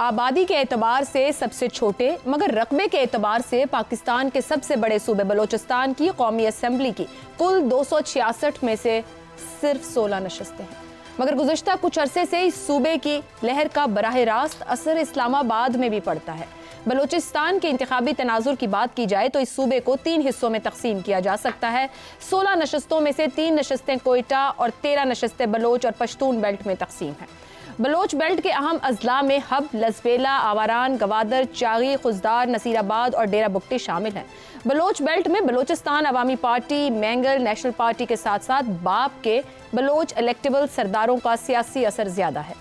आबादी के एतबार से सबसे छोटे मगर रकबे के एतबार से पाकिस्तान के सबसे बड़े सूबे बलोचिस्तान की कौमी असम्बली की कुल 266 में से सिर्फ 16 नशस्तें हैं। मगर गुज़श्ता कुछ अरसे से इस सूबे की लहर का बराह रास्त असर इस्लामाबाद में भी पड़ता है। बलोचिस्तान के इंतखाबी तनाजुर की बात की जाए तो इस सूबे को 3 हिस्सों में तकसीम किया जा सकता है। 16 नशस्तों में से 3 नशस्तें कोयटा और 13 नशस्तें बलोच और पश्तून बेल्ट में तकसीम हैं। बलोच बेल्ट के अहम अजला में हब, लसबेला, आवारान, गवादर, चागी, खुजदार, नसीराबाद और डेरा बुगटी शामिल हैं। बलोच बेल्ट में बलोचिस्तान अवामी पार्टी, मैंगल नेशनल पार्टी के साथ साथ बाप के बलोच इलेक्टेबल सरदारों का सियासी असर ज़्यादा है।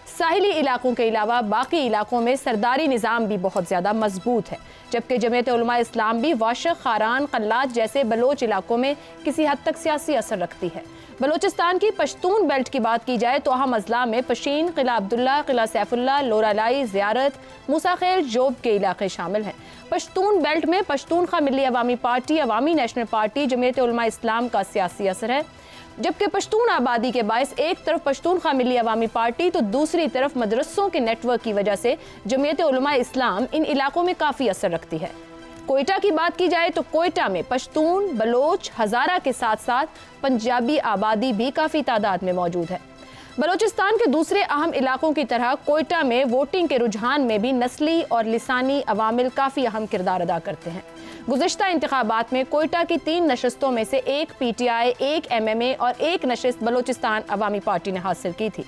साहिली इलाकों के अलावा बाकी इलाकों में सरदारी निज़ाम भी बहुत ज़्यादा मजबूत है, जबकि जमीयत उलमा इस्लाम भी वाशक, खारान, कल्लात जैसे बलोच इलाकों में किसी हद तक सियासी असर रखती है। बलोचिस्तान की पश्तून बेल्ट की बात की जाए तो अहम अजला में पशीन, किला अब्दुल्ला, किला सैफुल्ला, लोरालाई, ज़ियारत, मूसाखेल, जोब के इलाके शामिल हैं। पश्तून बेल्ट में पश्तूनख्वा मिली अवामी पार्टी, अवामी नेशनल पार्टी, जमीयत उलमा इस्लाम का सियासी असर है, जबकि पश्तून आबादी के बायस एक तरफ पश्तूनख्वा मिली अवामी पार्टी तो दूसरी तरफ मदरसों के नेटवर्क की वजह से जमीयत उलमा इस्लाम इन इलाकों में काफ़ी असर रखती है। कोयटा की बात की जाए तो कोयटा में पश्तून, बलोच, हज़ारा के साथ साथ पंजाबी आबादी भी काफ़ी तादाद में मौजूद है। बलोचिस्तान के दूसरे अहम इलाकों की तरह कोयटा में वोटिंग के रुझान में भी नस्ली और लिसानी अवामिल काफ़ी अहम किरदार अदा करते हैं। गुज़श्ता इंतखाबात में कोयटा की 3 नशस्तों में से एक PTI, एक MMA और एक नशस्त बलोचिस्तान अवामी पार्टी ने हासिल की थी।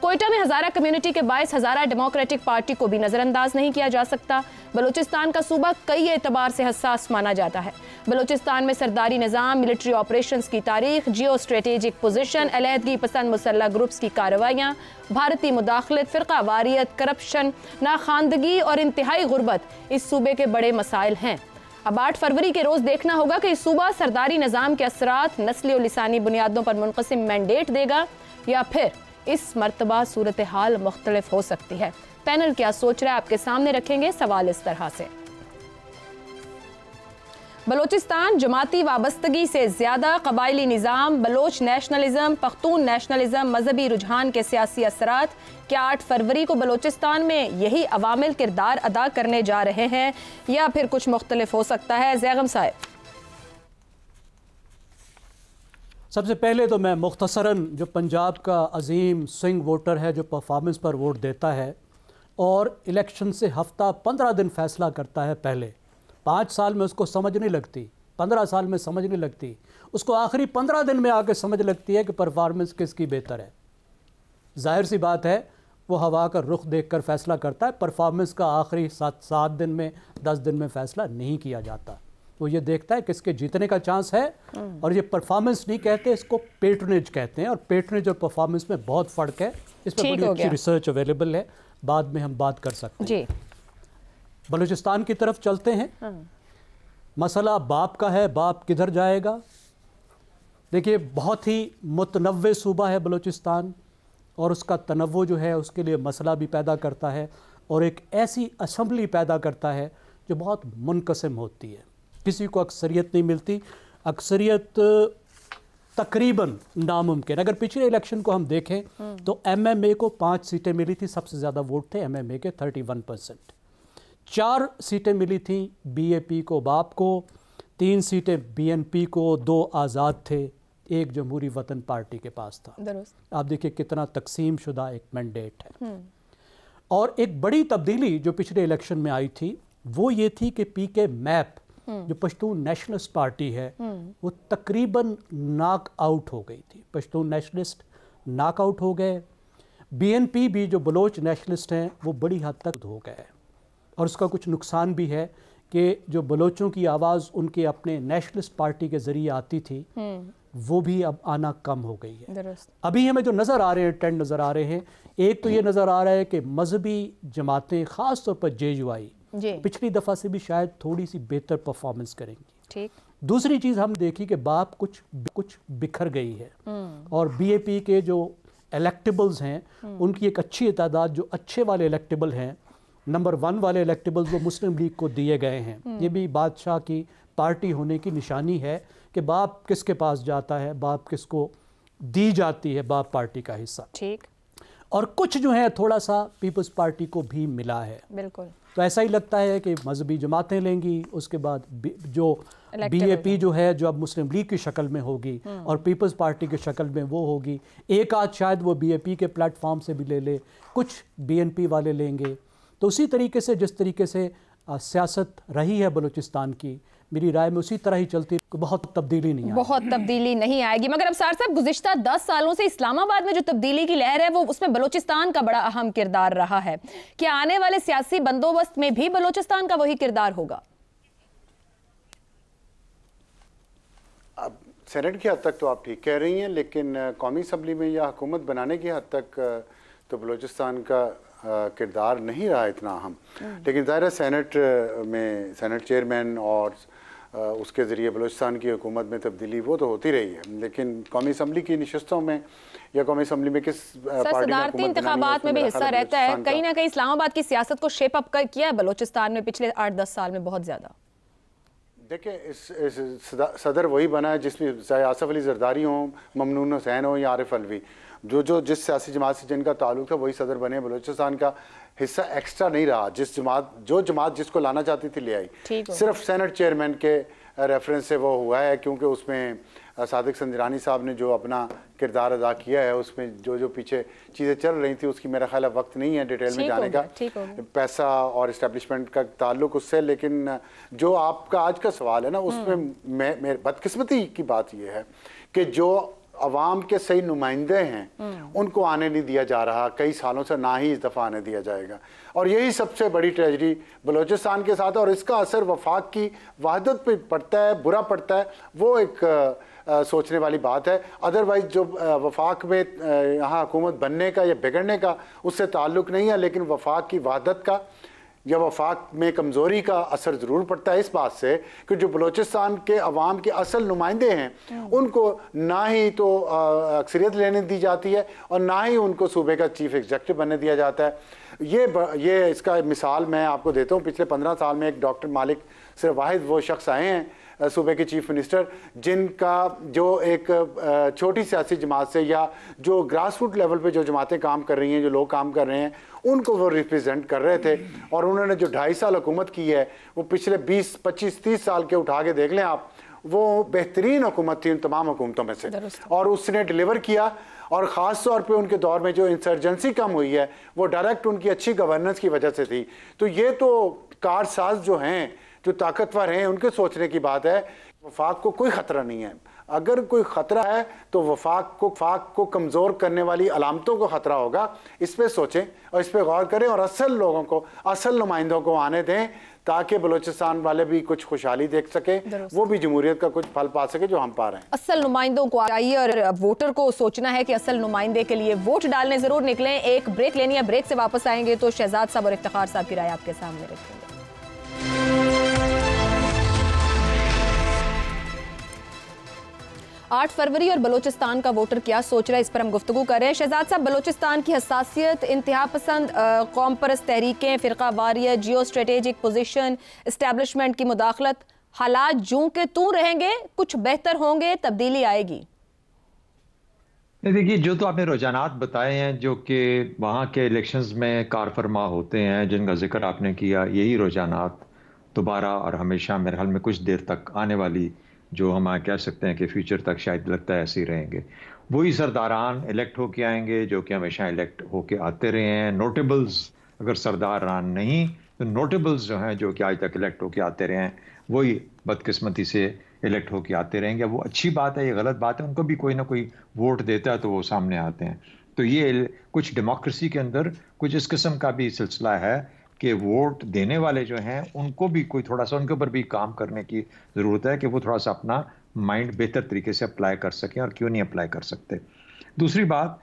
कोयटा में हज़ारा कम्युनिटी के बायस हज़ारा डेमोक्रेटिक पार्टी को भी नज़रअंदाज नहीं किया जा सकता। बलोचिस्तान का सूबा कई एतबार से हसास माना जाता है। बलोचिस्तान में सरदारी निज़ाम, मिलिट्री ऑपरेशंस की तारीख, जियो स्ट्रेटेजिक पोजीशन, अलहदगी पसंद मुसल्लह ग्रुप्स की कार्रवाइयाँ, भारतीय मुदाखलत, फ़िरका वारियत, करप्शन, नाखानदगी और इंतहाई गुर्बत इस सूबे के बड़े मसाइल हैं। अब 8 फरवरी के रोज़ देखना होगा कि इस सूबा सरदारी निज़ाम के असरात नस्ली और लिसानी बुनियादों पर मुनक़सिम मैंडेट देगा या फिर इस मरतबा सूरत हाल मुख्तलिफ हो सकती है। पैनल क्या सोच रहा है आपके सामने रखेंगे सवाल इस तरह से। बलोचिस्तान जमाती वाबस्तगी से ज़्यादा कबायली निज़ाम, बलोच नेशनलिज्म, पख्तून नेशनलिज्म, मजहबी रुझान के सियासी असरात, क्या 8 फरवरी को बलोचिस्तान में यही अवामिल किरदार अदा करने जा रहे हैं या फिर कुछ मुख्तलिफ हो सकता है? ज़ैगम साहब, सबसे पहले तो मैं मुख्तसरन जो पंजाब का अजीम स्विंग वोटर है जो परफॉर्मेंस पर वोट देता है और इलेक्शन से हफ्ता 15 दिन फैसला करता है, पहले 5 साल में उसको समझ नहीं लगती, 15 साल में समझ नहीं लगती, उसको आखिरी 15 दिन में आके समझ लगती है कि परफॉर्मेंस किसकी बेहतर है। जाहिर सी बात है वो हवा का रुख देखकर फैसला करता है। परफॉर्मेंस का आखिरी 7 दिन में 10 दिन में फैसला नहीं किया जाता। वो ये देखता है किसके जीतने का चांस है। और ये परफॉर्मेंस नहीं कहते, इसको पेट्रनेज कहते हैं। और पेट्रनेज और परफॉर्मेंस में बहुत फ़र्क है। इस पर बड़ी अच्छी रिसर्च अवेलेबल है, बाद में हम बात कर सकते हैं। जी, बलूचिस्तान की तरफ चलते हैं। मसला बाप का है, बाप किधर जाएगा। देखिए, बहुत ही मुतनव्वे सूबा है बलूचिस्तान और उसका तनव्वु जो है उसके लिए मसला भी पैदा करता है और एक ऐसी असम्बली पैदा करता है जो बहुत मुनक़सिम होती है, किसी को अक्सरियत नहीं मिलती। अक्सरियत तकरीबन नामुमकिन। अगर पिछले इलेक्शन को हम देखें तो MMA को 5 सीटें मिली थी, सबसे ज़्यादा वोट थे MMA के 31%। 4 सीटें मिली थी BAP को, बाप को, 3 सीटें BNP को, 2 आज़ाद थे, 1 जमहूरी वतन पार्टी के पास था। आप देखिए कितना तकसीम शुदा एक मैंडेट है। और एक बड़ी तब्दीली जो पिछले इलेक्शन में आई थी वो ये थी कि PK मैप जो पश्तून नेशनलिस्ट पार्टी है वो तकरीबन नॉक आउट हो गई थी। पश्तून नेशनलिस्ट नॉक आउट हो गए। BNP भी जो बलोच नेशनलिस्ट हैं वो बड़ी हद तक हो गए। और उसका कुछ नुकसान भी है कि जो बलोचों की आवाज़ उनके अपने नेशनलिस्ट पार्टी के ज़रिए आती थी वो भी अब आना कम हो गई है। अभी हमें जो नज़र आ रहे हैं, ट्रेंड नज़र आ रहे हैं, एक तो ये नज़र आ रहा है कि मजहबी जमातें ख़ास तौर पर JUI पिछली दफ़ा से भी शायद थोड़ी सी बेहतर परफॉर्मेंस करेंगी। ठीक। दूसरी चीज़ हम देखी कि बाप कुछ बिखर गई है और BAP के जो इलेक्टेबल्स हैं उनकी एक अच्छी तादाद, जो अच्छे वाले इलेक्टेबल हैं, नंबर 1 वाले इलेक्टेबल्स वो मुस्लिम लीग को दिए गए हैं। ये भी बादशाह की पार्टी होने की निशानी है कि बाप किसके पास जाता है, बाप किसको दी जाती है, बाप पार्टी का हिस्सा। ठीक। और कुछ जो है थोड़ा सा पीपल्स पार्टी को भी मिला है। बिल्कुल। तो ऐसा ही लगता है कि मजहबी जमातें लेंगी, उसके बाद जो BAP जो है जो अब मुस्लिम लीग की शक्ल में होगी और पीपल्स पार्टी की शक्ल में वो होगी, एक आध शायद वो BAP के प्लेटफॉर्म से भी ले ले, कुछ BNP वाले लेंगे। तो उसी तरीके से जिस तरीके से सियासत रही है बलूचिस्तान की, मेरी राय में उसी तरह ही चलती, बहुत तब्दीली नहीं आएगी। बहुत तब्दीली नहीं आएगी। मगर अबसार साहब, गुज़िश्ता 10 सालों से इस्लामाबाद में जो तब्दीली की लहर है वो उसमें बलूचिस्तान का बड़ा अहम किरदार रहा है। क्या आने वाले सियासी बंदोबस्त में भी बलूचिस्तान का वही किरदार होगा? अब सेनेट की हद तक तो आप ठीक कह रही हैं, लेकिन कौमी असम्बली में या हुकूमत बनाने की हद तक तो बलूचिस्तान का किरदार नहीं रहा इतना अहम। लेकिन ज़ाहिर सेनेट में सेनेट चेयरमैन और उसके ज़रिए बलूचिस्तान की हुकूमत में तब्दीली वो तो होती रही है, लेकिन कौमी असम्बली की नशस्तों में या कौमी असम्बली में किस सदारती इंतखाबात में भी हिस्सा रहता है। कहीं ना कहीं इस्लामाबाद की सियासत को शेप अप किया है बलूचिस्तान में पिछले 8-10 साल में बहुत ज़्यादा। देखिए, इस सदर वही बना है जिसमें चाहे आसफ अली जरदारी हो, ममनून हुसैन हो या आरिफ अलवी, जो जिस सियासी जमात से जिनका ताल्लुक था वही सदर बने। बलूचिस्तान का हिस्सा एक्स्ट्रा नहीं रहा। जो जमात जिसको लाना चाहती थी ले आई। सिर्फ सेनेट चेयरमैन के रेफरेंस से वो हुआ है, क्योंकि उसमें सादिक संजरानी साहब ने जो अपना किरदार अदा किया है, उसमें जो पीछे चीज़ें चल रही थी उसकी मेरा ख्याल वक्त नहीं है डिटेल में जाने का, पैसा और इस्टेब्लिशमेंट का ताल्लुक उससे। लेकिन जो आपका आज का सवाल है ना, उसमें मैं बदकिस्मती की बात यह है कि जो अवाम के सही नुमाइंदे हैं उनको आने नहीं दिया जा रहा कई सालों से, ना ही इस दफ़ा आने दिया जाएगा। और यही सबसे बड़ी ट्रेजेडी बलूचिस्तान के साथ है, और इसका असर वफाक की वहदत पे पड़ता है, बुरा पड़ता है। वो एक सोचने वाली बात है। अदरवाइज जो वफाक में यहाँ हुकूमत बनने का या बिगड़ने का उससे ताल्लुक़ नहीं है, लेकिन वफाक की वहदत का या वफाक में कमज़ोरी का असर ज़रूर पड़ता है इस बात से कि जो बलूचिस्तान के अवाम के असल नुमाइंदे हैं उनको ना ही तो अक्सरियत लेने दी जाती है और ना ही उनको सूबे का चीफ एग्जीक्यूटिव बनने दिया जाता है। ये इसका मिसाल मैं आपको देता हूँ। पिछले 15 साल में एक डॉक्टर मालिक सिर्फ वाहिद वो शख्स आए हैं सूबे के चीफ मिनिस्टर, जिनका जो एक छोटी सियासी जमात से या जो ग्रास रूट लेवल पे जो जमातें काम कर रही हैं, जो लोग काम कर रहे हैं, उनको वो रिप्रेजेंट कर रहे थे। और उन्होंने जो 2.5 साल हुकूमत की है वो पिछले 20, 25, 30 साल के उठा के देख लें आप, वो बेहतरीन हुकूमत थी उन तमाम हुकूमतों में से, और उसने डिलीवर किया। और ख़ास तौर पे उनके दौर में जो इंसर्जेंसी कम हुई है वो डायरेक्ट उनकी अच्छी गवर्नेंस की वजह से थी। तो ये तो कारसाज जो हैं, जो ताकतवर हैं, उनके सोचने की बात है। वफाक को कोई ख़तरा नहीं है। अगर कोई ख़तरा है तो वफाक को कमज़ोर करने वाली अलामतों को ख़तरा होगा। इस पर सोचें और इस पर गौर करें और असल लोगों को, असल नुमाइंदों को आने दें, ताकि बलूचिस्तान वाले भी कुछ खुशहाली देख सके, वो भी जमहूरियत का कुछ फल पा सके जो हम पा रहे हैं। असल नुमाइंदों को आइए, और वोटर को सोचना है कि असल नुमाइंदे के लिए वोट डालने जरूर निकलें। एक ब्रेक लेनी है, ब्रेक से वापस आएंगे तो शहजाद साहब और इफ्तिखार साहब की राय आपके सामने रखेंगे। 8 फरवरी और बलूचिस्तान का वोटर क्या सोच रहा है, इस पर हम गुफ्तगू कर रहे हैं। शहजाद साहब, बलूचिस्तान की हसासियत, इंतहा पसंद कौम परस्त Tehreek-e, फ़िरका वारियत, geo strategic position, establishment की मुदाखलत, हालात जूं के तू रहेंगे, कुछ बेहतर होंगे, तब्दीली आएगी? देखिए, जो तो आपने रुझानात बताए हैं जो कि वहाँ के इलेक्शंस में कारफरमा होते हैं, जिनका जिक्र आपने किया, यही रुझानात दोबारा और हमेशा मेरे ख्याल में कुछ देर तक आने वाली, जो हम कह सकते हैं कि फ्यूचर तक शायद लगता है ऐसे ही रहेंगे। वही सरदारान इलेक्ट होके आएंगे जो कि हमेशा इलेक्ट होके आते रहे हैं। नोटेबल्स, अगर सरदारान नहीं तो नोटेबल्स जो हैं जो कि आज तक इलेक्ट होके आते रहे हैं, वही बदकिस्मती से इलेक्ट होके आते रहेंगे। वो अच्छी बात है, ये गलत बात है, उनको भी कोई ना कोई वोट देता है तो वो सामने आते हैं। तो ये कुछ डेमोक्रेसी के अंदर कुछ इस किस्म का भी सिलसिला है कि वोट देने वाले जो हैं उनको भी कोई थोड़ा सा, उनके ऊपर भी काम करने की ज़रूरत है कि वो थोड़ा सा अपना माइंड बेहतर तरीके से अप्लाई कर सकें, और क्यों नहीं अप्लाई कर सकते। दूसरी बात,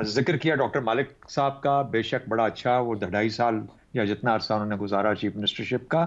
जिक्र किया डॉक्टर मालिक साहब का, बेशक बड़ा अच्छा, वो 2.5 साल या जितना अरसा उन्होंने गुजारा चीफ मिनिस्टरशिप का,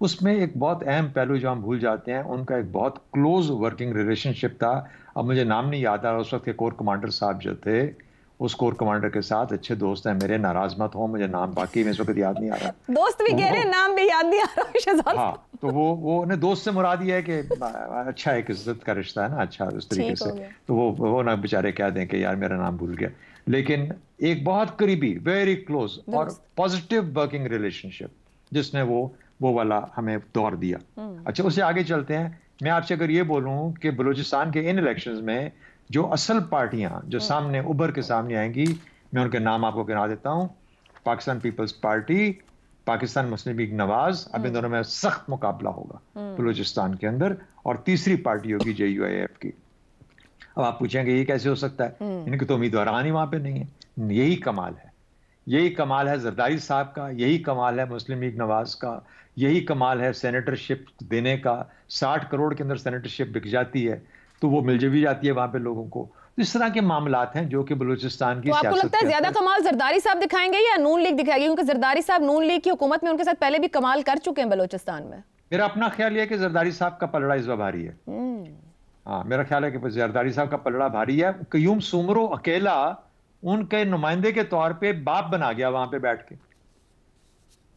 उसमें एक बहुत अहम पहलू जो हम भूल जाते हैं, उनका एक बहुत क्लोज वर्किंग रिलेशनशिप था। अब मुझे नाम नहीं याद आ रहा, उस वक्त के कोर कमांडर साहब जो थे, उस कोर कमांडर के साथ अच्छे दोस्त हैं मेरे, नाराज मत हो, मुझे नाम बाकी में इस वक्त याद नहीं आ रहा। दोस्त भी कह रहे हैं, नाम भी याद नहीं आ रहा। हाँ, तो वो ने दोस्त से मुराद ये है कि अच्छा एक इज्जत का रिश्ता है ना, अच्छा उस तरीके से, तो वो ना बेचारे कह दें कि यार मेरा नाम भूल गया। लेकिन एक बहुत करीबी, वेरी क्लोज और पॉजिटिव वर्किंग रिलेशनशिप जिसने वो वाला हमें दौर दिया। अच्छा, उससे आगे चलते हैं। मैं आपसे अगर ये बोलूं कि बलूचिस्तान के इन इलेक्शंस में जो असल पार्टियां जो सामने उभर के सामने आएंगी, मैं उनके नाम आपको गिना देता हूं। पाकिस्तान पीपल्स पार्टी, पाकिस्तान मुस्लिम लीग नवाज, अब इन दोनों में सख्त मुकाबला होगा बलूचिस्तान के अंदर। और तीसरी पार्टी होगी JUIF की। अब आप पूछेंगे ये कैसे हो सकता है, इनके तो उम्मीदवार ही वहां पे नहीं है। यही कमाल है, यही कमाल है जरदारी साहब का, यही कमाल है मुस्लिम लीग नवाज का, यही कमाल है सेनेटरशिप देने का। 60 करोड़ के अंदर सेनेटरशिप बिक जाती है तो वो मिल भी जाती है वहां पे लोगों को। इस तरह के मामलात हैं जो कि बलूचिस्तान की तो आपको लगता है ज्यादा कमाल जरदारी साहब दिखाएंगे या नून लीग दिखाएगी? क्योंकि जरदारी साहब नून लीग की हुकूमत में उनके साथ पहले भी कमाल कर चुके हैं बलूचिस्तान में। मेरा अपना ख्याल यह है कि जरदारी साहब का पलड़ा इस बार भारी है। हाँ, मेरा ख्याल है कि जरदारी साहब का पलड़ा भारी है। क्यूम सुमरो अकेला उनके नुमाइंदे के तौर पे बाप बना गया वहां पे बैठ के,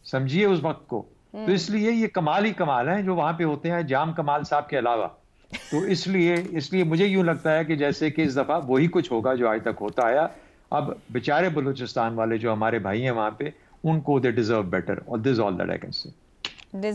समझिए उस वक्त को। तो इसलिए ये कमाल ही कमाल है जो वहां पे होते हैं, जाम कमाल साहब के अलावा। तो इसलिए मुझे यूं लगता है कि जैसे कि इस दफा वही कुछ होगा जो आज तक होता आया। अब बेचारे बलूचिस्तान वाले जो हमारे भाई हैं वहां पे, उनको दे डिजर्व बेटर, और this all that I can say.